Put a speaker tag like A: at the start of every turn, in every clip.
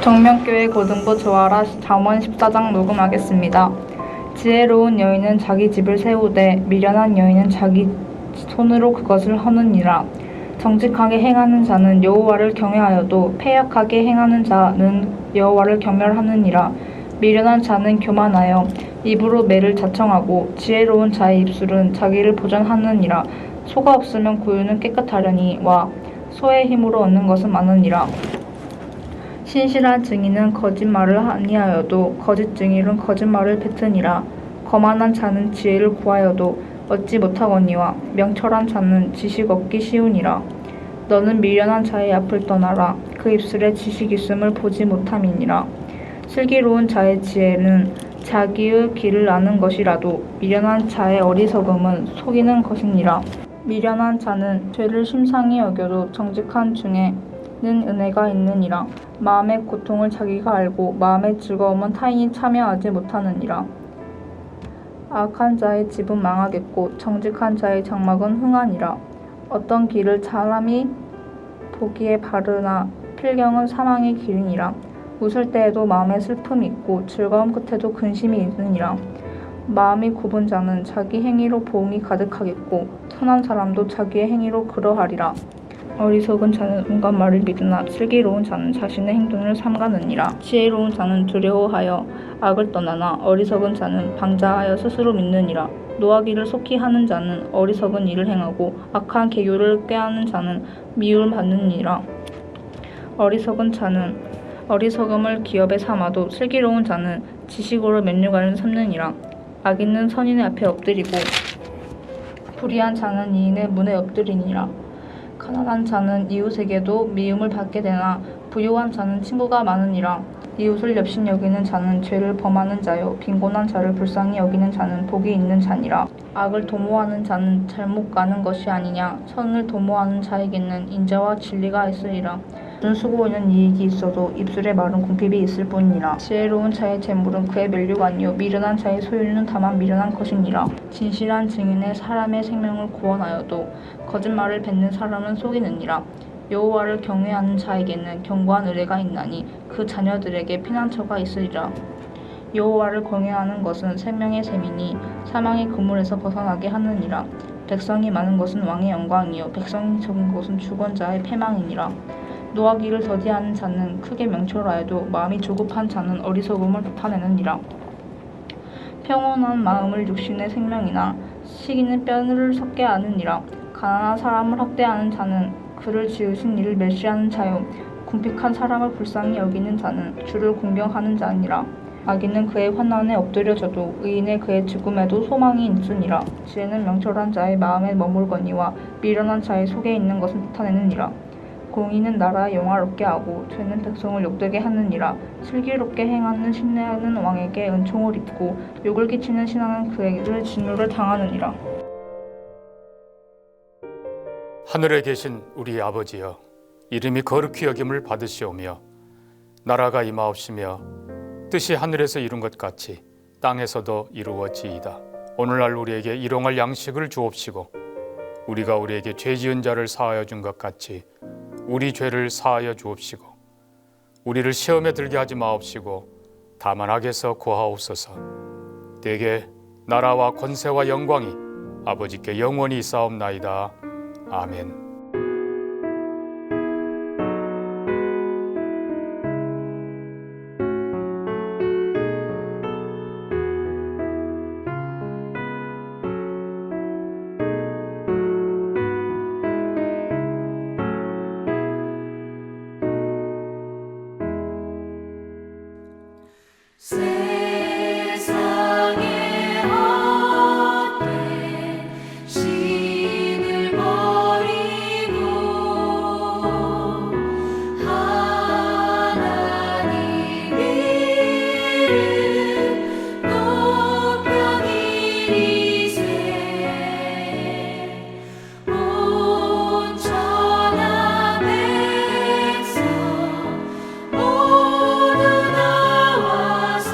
A: 정명교회 고등부 조아라 잠언 14장 녹음하겠습니다. 지혜로운 여인은 자기 집을 세우되 미련한 여인은 자기 손으로 그것을 허느니라. 정직하게 행하는 자는 여호와를 경외하여도 패약하게 행하는 자는 여호와를 경멸하느니라. 미련한 자는 교만하여 입으로 매를 자청하고 지혜로운 자의 입술은 자기를 보전하느니라. 소가 없으면 고유는 깨끗하려니와 소의 힘으로 얻는 것은 많으니라. 신실한 증인은 거짓말을 아니하여도 거짓 증인은 거짓말을 뱉으니라. 거만한 자는 지혜를 구하여도 얻지 못하거니와 명철한 자는 지식 얻기 쉬우니라. 너는 미련한 자의 앞을 떠나라. 그 입술에 지식 있음을 보지 못함이니라. 슬기로운 자의 지혜는 자기의 길을 아는 것이라도 미련한 자의 어리석음은 속이는 것이니라. 미련한 자는 죄를 심상히 여겨도 정직한 중에는 은혜가 있느니라. 마음의 고통을 자기가 알고 마음의 즐거움은 타인이 참여하지 못하느니라. 악한 자의 집은 망하겠고 정직한 자의 장막은 흥하니라. 어떤 길을 사람이 보기에 바르나 필경은 사망의 길이니라. 웃을 때에도 마음에 슬픔이 있고 즐거움 끝에도 근심이 있느니라. 마음이 굽은 자는 자기 행위로 보응이 가득하겠고 선한 사람도 자기의 행위로 그러하리라. 어리석은 자는 온갖 말을 믿으나 슬기로운 자는 자신의 행동을 삼가느니라. 지혜로운 자는 두려워하여 악을 떠나나 어리석은 자는 방자하여 스스로 믿느니라. 노하기를 속히 하는 자는 어리석은 일을 행하고 악한 계교를 꾀하는 자는 미움을 받느니라. 어리석은 자는 어리석음을 기업에 삼아도 슬기로운 자는 지식으로 면류관을 삼느니라. 악인은 선인의 앞에 엎드리고 불의한 자는 이인의 문에 엎드리니라. 가난한 자는 이웃에게도 미움을 받게 되나 부유한 자는 친구가 많으니라. 이웃을 엽신 여기는 자는 죄를 범하는 자요 빈곤한 자를 불쌍히 여기는 자는 복이 있는 자니라. 악을 도모하는 자는 잘못 가는 것이 아니냐. 선을 도모하는 자에게는 인자와 진리가 있으리라. 눈수고에는 이익이 있어도 입술에 말은 궁핍이 있을 뿐이라. 지혜로운 자의 재물은 그의 면류관이요 미련한 자의 소유는 다만 미련한 것이니라. 진실한 증인의 사람의 생명을 구원하여도 거짓말을 뱉는 사람은 속이느니라. 여호와를 경외하는 자에게는 견고한 의뢰가 있나니 그 자녀들에게 피난처가 있으리라. 여호와를 경외하는 것은 생명의 셈이니 사망의 그물에서 벗어나게 하느니라. 백성이 많은 것은 왕의 영광이요 백성이 적은 것은 주권자의 패망이니라. 노하기를 더디하는 자는 크게 명철하여도 마음이 조급한 자는 어리석음을 나타내느니라. 평온한 마음을 육신의 생명이나 시기는 뼈를 썩게 하느니라. 가난한 사람을 학대하는 자는 그를 지으신 이를 멸시하는 자요 궁핍한 사람을 불쌍히 여기는 자는 주를 공경하는 자니라. 악인은 그의 환난에 엎드려져도 의인의 그의 죽음에도 소망이 있으니라. 지혜는 명철한 자의 마음에 머물거니와 미련한 자의 속에 있는 것을 나타내느니라. 공의는 나라에 영화롭게 하고 죄는 백성을 욕되게 하느니라. 슬기롭게 행하는 신뢰하는 왕에게 은총을 입고 욕을 끼치는 신하는 그에게 진노를 당하느니라.
B: 하늘에 계신 우리 아버지여, 이름이 거룩히 여김을 받으시오며 나라가 임하옵시며 뜻이 하늘에서 이룬 것 같이 땅에서도 이루어지이다. 오늘날 우리에게 일용할 양식을 주옵시고 우리가 우리에게 죄 지은 자를 사하여 준 것 같이 우리 죄를 사하여 주옵시고 우리를 시험에 들게 하지 마옵시고 다만 악에서 구하옵소서. 대개 나라와 권세와 영광이 아버지께 영원히 있사옵나이다. 아멘.
C: 세상에 헛된 신을 버리고 하나님 이름 높여 기리세. 온 천하 백성 모두 나와서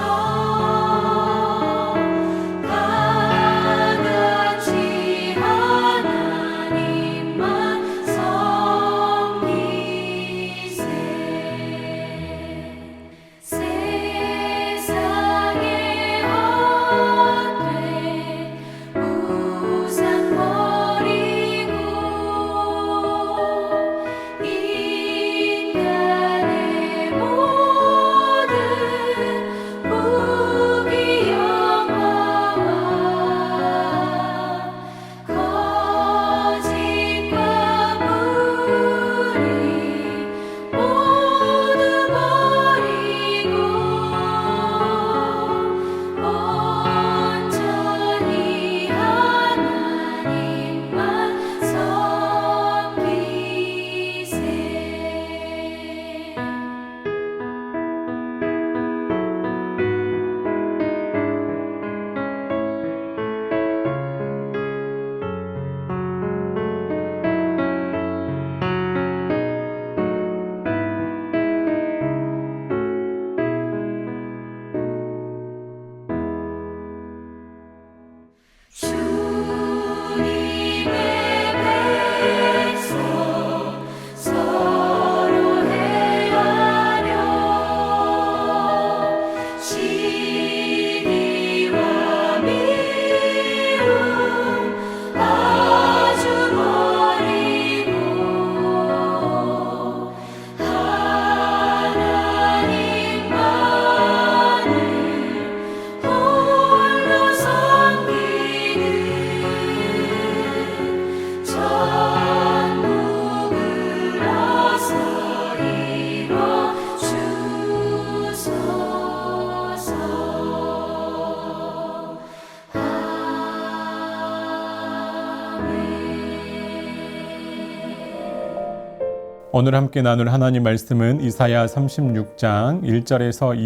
D: 오늘 함께 나눌 하나님 말씀은 이사야 36장 1절에서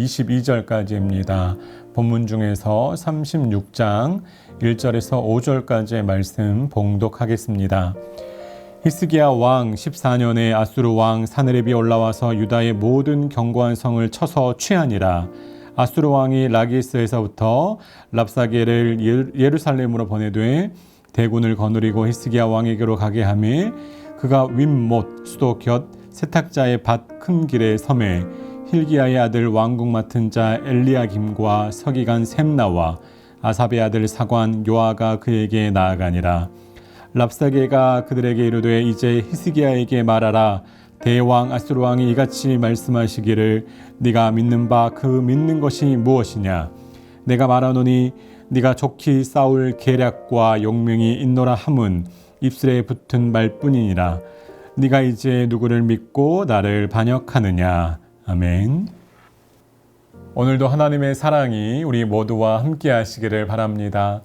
D: 22절까지입니다. 본문 중에서 36장 1절에서 5절까지의 말씀 봉독하겠습니다. 히스기야 왕 14년에 아수르 왕 사느립이 올라와서 유다의 모든 견고한 성을 쳐서 취하니라. 아수르 왕이 라기스에서부터 랍사게를 예루살렘으로 보내되 대군을 거느리고 히스기야 왕에게로 가게 하매 그가 윗못 수도 곁 세탁자의 밭 큰 길에 섬에 힐기야의 아들 왕궁 맡은 자 엘리야김과 서기관 셈나와 아삽의 아들 사관 요아가 그에게 나아가니라. 랍사게가 그들에게 이르되 이제 히스기야에게 말하라. 대왕 아수르 왕이 이같이 말씀하시기를 네가 믿는 바 그 믿는 것이 무엇이냐. 내가 말하노니 네가 좋게 싸울 계략과 용명이 있노라 함은 입술에 붙은 말뿐이니라. 네가 이제 누구를 믿고 나를 반역하느냐. 아멘. 오늘도 하나님의 사랑이 우리 모두와 함께 하시기를 바랍니다.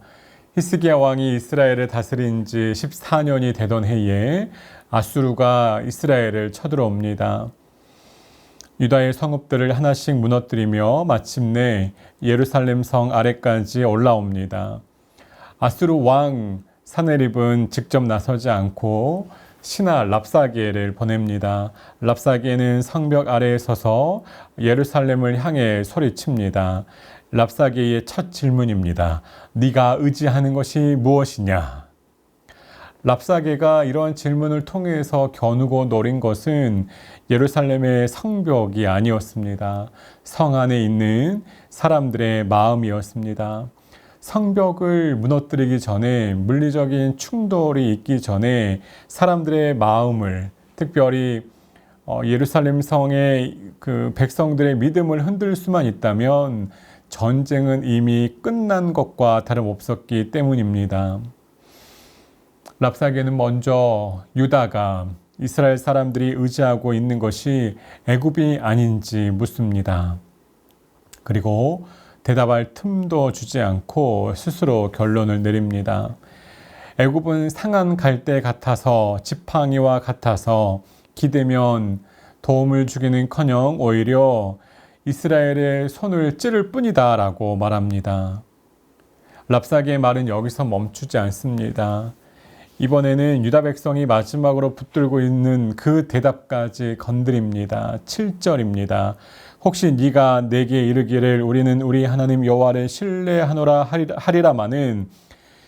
D: 히스기야 왕이 이스라엘을 다스린 지 14년이 되던 해에 아수르가 이스라엘을 쳐들어옵니다. 유다의 성읍들을 하나씩 무너뜨리며 마침내 예루살렘 성 아래까지 올라옵니다. 아수르 왕 사네립은 직접 나서지 않고 신하 랍사게를 보냅니다. 랍사게는 성벽 아래에 서서 예루살렘을 향해 소리칩니다. 랍사게의 첫 질문입니다. 네가 의지하는 것이 무엇이냐? 랍사게가 이러한 질문을 통해서 겨누고 노린 것은 예루살렘의 성벽이 아니었습니다. 성 안에 있는 사람들의 마음이었습니다. 성벽을 무너뜨리기 전에, 물리적인 충돌이 있기 전에 사람들의 마음을, 특별히 예루살렘 성의 그 백성들의 믿음을 흔들 수만 있다면 전쟁은 이미 끝난 것과 다름없었기 때문입니다. 랍사게는 먼저 유다가 이스라엘 사람들이 의지하고 있는 것이 애굽이 아닌지 묻습니다. 그리고 대답할 틈도 주지 않고 스스로 결론을 내립니다. 애굽은 상한 갈대 같아서 지팡이와 같아서 기대면 도움을 주기는커녕 오히려 이스라엘의 손을 찌를 뿐이다 라고 말합니다. 랍사게의 말은 여기서 멈추지 않습니다. 이번에는 유다 백성이 마지막으로 붙들고 있는 그 대답까지 건드립니다. 7절입니다. 혹시 네가 내게 이르기를 우리는 우리 하나님 여호와를 신뢰하노라 하리라마는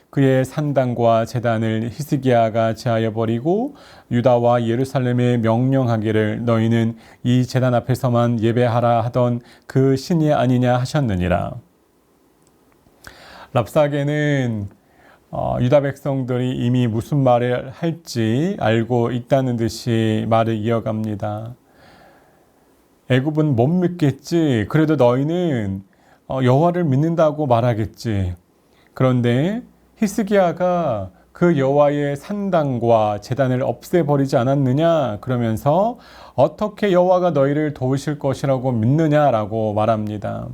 D: 그의 산당과 제단을 히스기야가 제하여 버리고 유다와 예루살렘에 명령하기를 너희는 이 제단 앞에서만 예배하라 하던 그 신이 아니냐 하셨느니라. 랍사게는 유다 백성들이 이미 무슨 말을 할지 알고 있다는 듯이 말을 이어갑니다. 애굽은 못 믿겠지. 그래도 너희는 여호와를 믿는다고 말하겠지. 그런데 히스기야가 그 여호와의 산당과 제단을 없애버리지 않았느냐? 그러면서 어떻게 여호와가 너희를 도우실 것이라고 믿느냐라고 말합니다.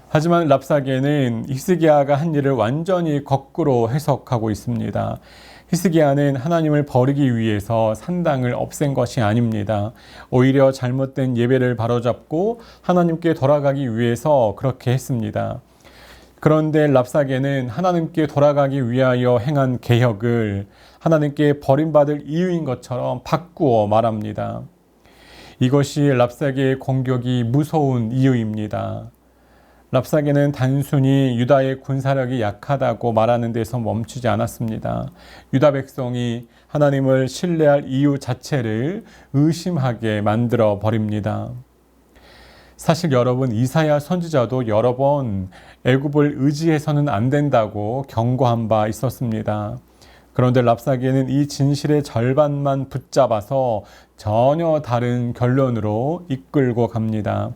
D: 하지만 랍사게는 히스기야가 한 일을 완전히 거꾸로 해석하고 있습니다. 히스기야는 하나님을 버리기 위해서 산당을 없앤 것이 아닙니다. 오히려 잘못된 예배를 바로잡고 하나님께 돌아가기 위해서 그렇게 했습니다. 그런데 랍사게는 하나님께 돌아가기 위하여 행한 개혁을 하나님께 버림받을 이유인 것처럼 바꾸어 말합니다. 이것이 랍사게의 공격이 무서운 이유입니다. 랍사게는 단순히 유다의 군사력이 약하다고 말하는 데서 멈추지 않았습니다. 유다 백성이 하나님을 신뢰할 이유 자체를 의심하게 만들어 버립니다. 사실 여러분, 이사야 선지자도 여러 번 애굽을 의지해서는 안 된다고 경고한 바 있었습니다. 그런데 랍사게는 이 진실의 절반만 붙잡아서 전혀 다른 결론으로 이끌고 갑니다.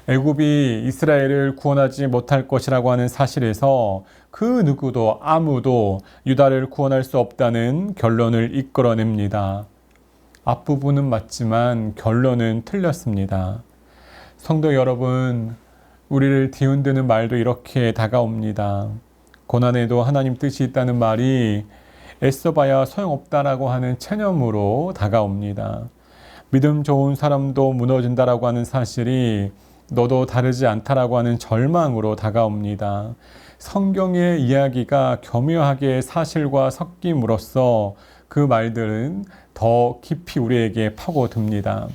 D: 애굽이 이스라엘을 구원하지 못할 것이라고 하는 사실에서 그 누구도 아무도 유다를 구원할 수 없다는 결론을 이끌어냅니다. 앞부분은 맞지만 결론은 틀렸습니다. 성도 여러분, 우리를 뒤흔드는 말도 이렇게 다가옵니다. 고난에도 하나님 뜻이 있다는 말이 애써봐야 소용없다라고 하는 체념으로 다가옵니다. 믿음 좋은 사람도 무너진다라고 하는 사실이 너도 다르지 않다라고 하는 절망으로 다가옵니다. 성경의 이야기가 교묘하게 사실과 섞임으로써 그 말들은 더 깊이 우리에게 파고듭니다.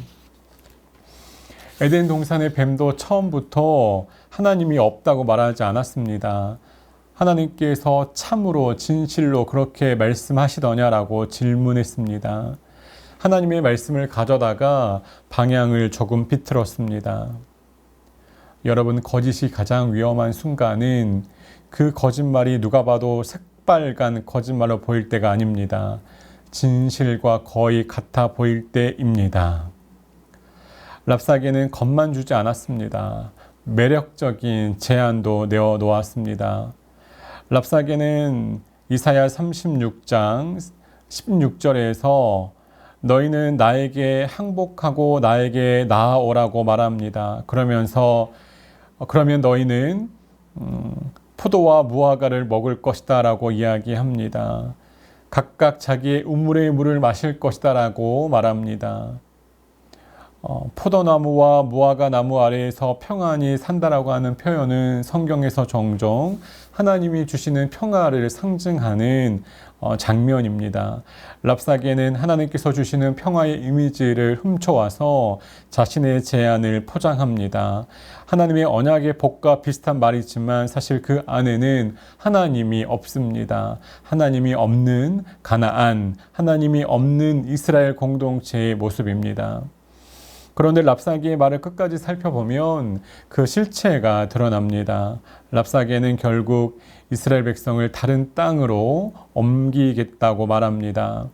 D: 에덴 동산의 뱀도 처음부터 하나님이 없다고 말하지 않았습니다. 하나님께서 참으로 진실로 그렇게 말씀하시더냐라고 질문했습니다. 하나님의 말씀을 가져다가 방향을 조금 비틀었습니다. 여러분, 거짓이 가장 위험한 순간은 그 거짓말이 누가 봐도 새빨간 거짓말로 보일 때가 아닙니다. 진실과 거의 같아 보일 때입니다. 랍사게는 겁만 주지 않았습니다. 매력적인 제안도 내어 놓았습니다. 랍사게는 이사야 36장 16절에서 너희는 나에게 항복하고 나에게 나아오라고 말합니다. 그러면 너희는 포도와 무화과를 먹을 것이다 라고 이야기합니다. 각각 자기의 우물의 물을 마실 것이다 라고 말합니다. 포도나무와 무화과 나무 아래에서 평안히 산다라고 하는 표현은 성경에서 종종 하나님이 주시는 평화를 상징하는 장면입니다. 랍사게는 하나님께서 주시는 평화의 이미지를 훔쳐와서 자신의 제안을 포장합니다. 하나님의 언약의 복과 비슷한 말이지만 사실 그 안에는 하나님이 없습니다. 하나님이 없는 가나안, 하나님이 없는 이스라엘 공동체의 모습입니다. 그런데 랍사게의 말을 끝까지 살펴보면 그 실체가 드러납니다. 랍사게는 결국 이스라엘 백성을 다른 땅으로 옮기겠다고 말합니다.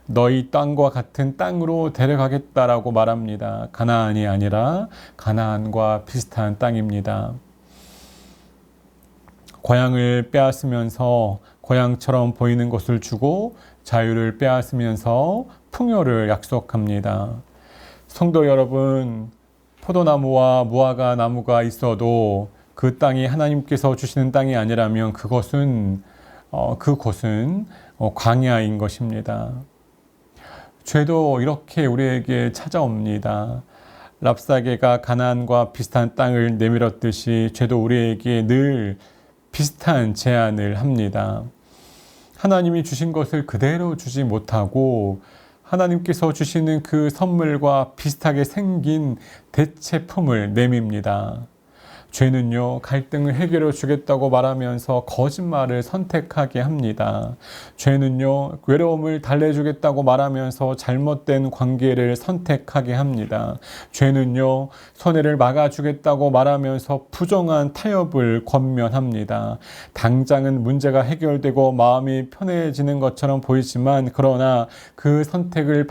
D: 너희 땅과 같은 땅으로 데려가겠다라고 말합니다. 가나안이 아니라 가나안과 비슷한 땅입니다. 고향을 빼앗으면서 고향처럼 보이는 것을 주고 자유를 빼앗으면서 풍요를 약속합니다. 성도 여러분, 포도나무와 무화과 나무가 있어도 그 땅이 하나님께서 주시는 땅이 아니라면 그곳은 광야인 것입니다. 죄도 이렇게 우리에게 찾아옵니다. 랍사게가 가나안과 비슷한 땅을 내밀었듯이 죄도 우리에게 늘 비슷한 제안을 합니다. 하나님이 주신 것을 그대로 주지 못하고 하나님께서 주시는 그 선물과 비슷하게 생긴 대체품을 내밉니다. 죄는요, 갈등을 해결해 주겠다고 말하면서 거짓말을 선택하게 합니다. 죄는요, 외로움을 달래주겠다고 말하면서 잘못된 관계를 선택하게 합니다. 죄는요, 손해를 막아주겠다고 말하면서 부정한 타협을 권면합니다. 당장은 문제가 해결되고 마음이 편해지는 것처럼 보이지만 그러나 그 선택을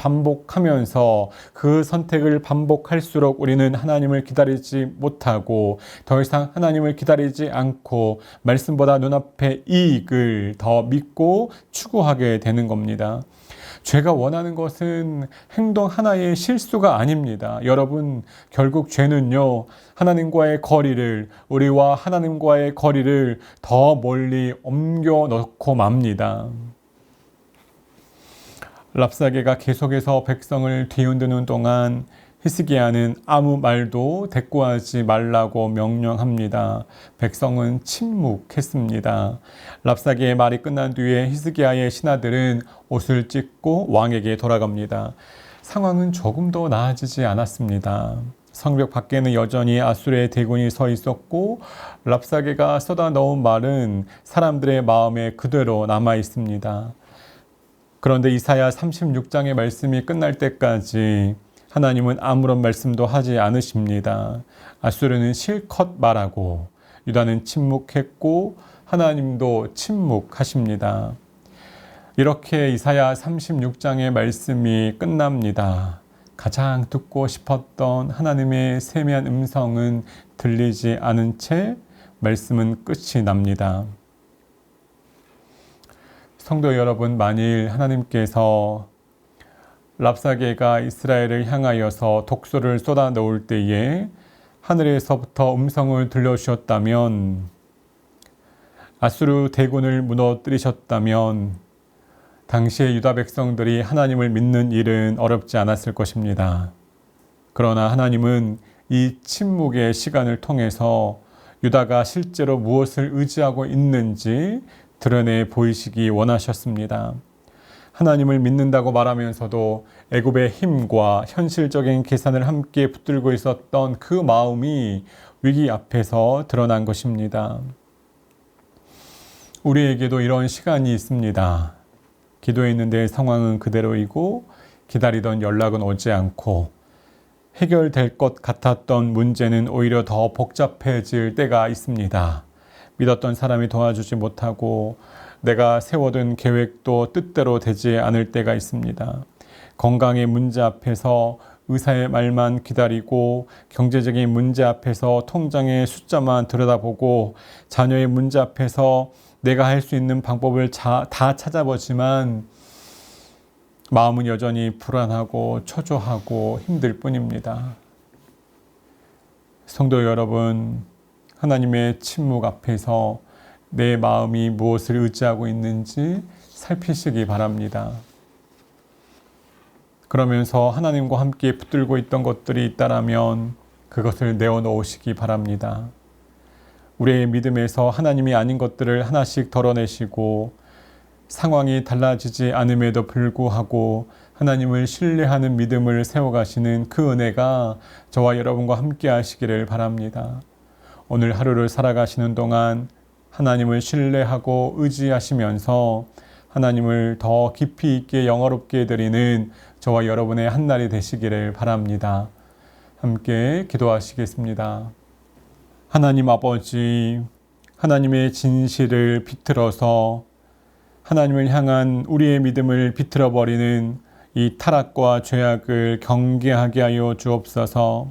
D: 반복할수록 우리는 하나님을 기다리지 못하고 더 이상 하나님을 기다리지 않고 말씀보다 눈앞의 이익을 더 믿고 추구하게 되는 겁니다. 죄가 원하는 것은 행동 하나의 실수가 아닙니다. 여러분, 결국 죄는요, 우리와 하나님과의 거리를 더 멀리 옮겨 놓고 맙니다. 랍사게가 계속해서 백성을 뒤흔드는 동안 히스기야는 아무 말도 대꾸하지 말라고 명령합니다. 백성은 침묵했습니다. 랍사게의 말이 끝난 뒤에 히스기야의 신하들은 옷을 찢고 왕에게 돌아갑니다. 상황은 조금 더 나아지지 않았습니다. 성벽 밖에는 여전히 아수르의 대군이 서 있었고 랍사게가 쏟아놓은 말은 사람들의 마음에 그대로 남아 있습니다. 그런데 이사야 36장의 말씀이 끝날 때까지 하나님은 아무런 말씀도 하지 않으십니다. 아수르는 실컷 말하고 유다는 침묵했고 하나님도 침묵하십니다. 이렇게 이사야 36장의 말씀이 끝납니다. 가장 듣고 싶었던 하나님의 세미한 음성은 들리지 않은 채 말씀은 끝이 납니다. 성도 여러분, 만일 하나님께서 랍사게가 이스라엘을 향하여서 독소를 쏟아 놓을 때에 하늘에서부터 음성을 들려주셨다면, 아수르 대군을 무너뜨리셨다면 당시의 유다 백성들이 하나님을 믿는 일은 어렵지 않았을 것입니다. 그러나 하나님은 이 침묵의 시간을 통해서 유다가 실제로 무엇을 의지하고 있는지 드러내 보이시기 원하셨습니다. 하나님을 믿는다고 말하면서도 애굽의 힘과 현실적인 계산을 함께 붙들고 있었던 그 마음이 위기 앞에서 드러난 것입니다. 우리에게도 이런 시간이 있습니다. 기도했는데 상황은 그대로이고 기다리던 연락은 오지 않고 해결될 것 같았던 문제는 오히려 더 복잡해질 때가 있습니다. 믿었던 사람이 도와주지 못하고 내가 세워둔 계획도 뜻대로 되지 않을 때가 있습니다. 건강의 문제 앞에서 의사의 말만 기다리고 경제적인 문제 앞에서 통장의 숫자만 들여다보고 자녀의 문제 앞에서 내가 할 수 있는 방법을 다 찾아보지만 마음은 여전히 불안하고 초조하고 힘들 뿐입니다. 성도 여러분, 하나님의 침묵 앞에서 내 마음이 무엇을 의지하고 있는지 살피시기 바랍니다. 그러면서 하나님과 함께 붙들고 있던 것들이 있다라면 그것을 내어놓으시기 바랍니다. 우리의 믿음에서 하나님이 아닌 것들을 하나씩 덜어내시고 상황이 달라지지 않음에도 불구하고 하나님을 신뢰하는 믿음을 세워가시는 그 은혜가 저와 여러분과 함께 하시기를 바랍니다. 오늘 하루를 살아가시는 동안 하나님을 신뢰하고 의지하시면서 하나님을 더 깊이 있게 영화롭게 드리는 저와 여러분의 한날이 되시기를 바랍니다. 함께 기도하시겠습니다. 하나님 아버지, 하나님의 진실을 비틀어서 하나님을 향한 우리의 믿음을 비틀어버리는 이 타락과 죄악을 경계하게 하여 주옵소서.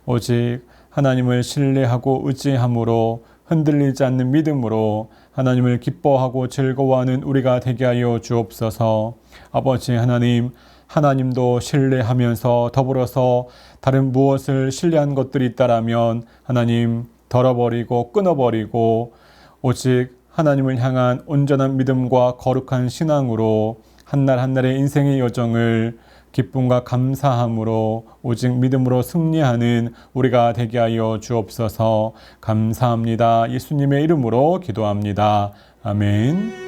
D: 오직 하나님을 신뢰하고 의지함으로 흔들리지 않는 믿음으로 하나님을 기뻐하고 즐거워하는 우리가 되게 하여 주옵소서. 아버지 하나님, 하나님도 신뢰하면서 더불어서 다른 무엇을 신뢰한 것들이 있다라면 하나님 덜어버리고 끊어버리고 오직 하나님을 향한 온전한 믿음과 거룩한 신앙으로 한날 한날의 인생의 여정을 기쁨과 감사함으로 오직 믿음으로 승리하는 우리가 되게 하여 주옵소서. 감사합니다. 예수님의 이름으로 기도합니다. 아멘.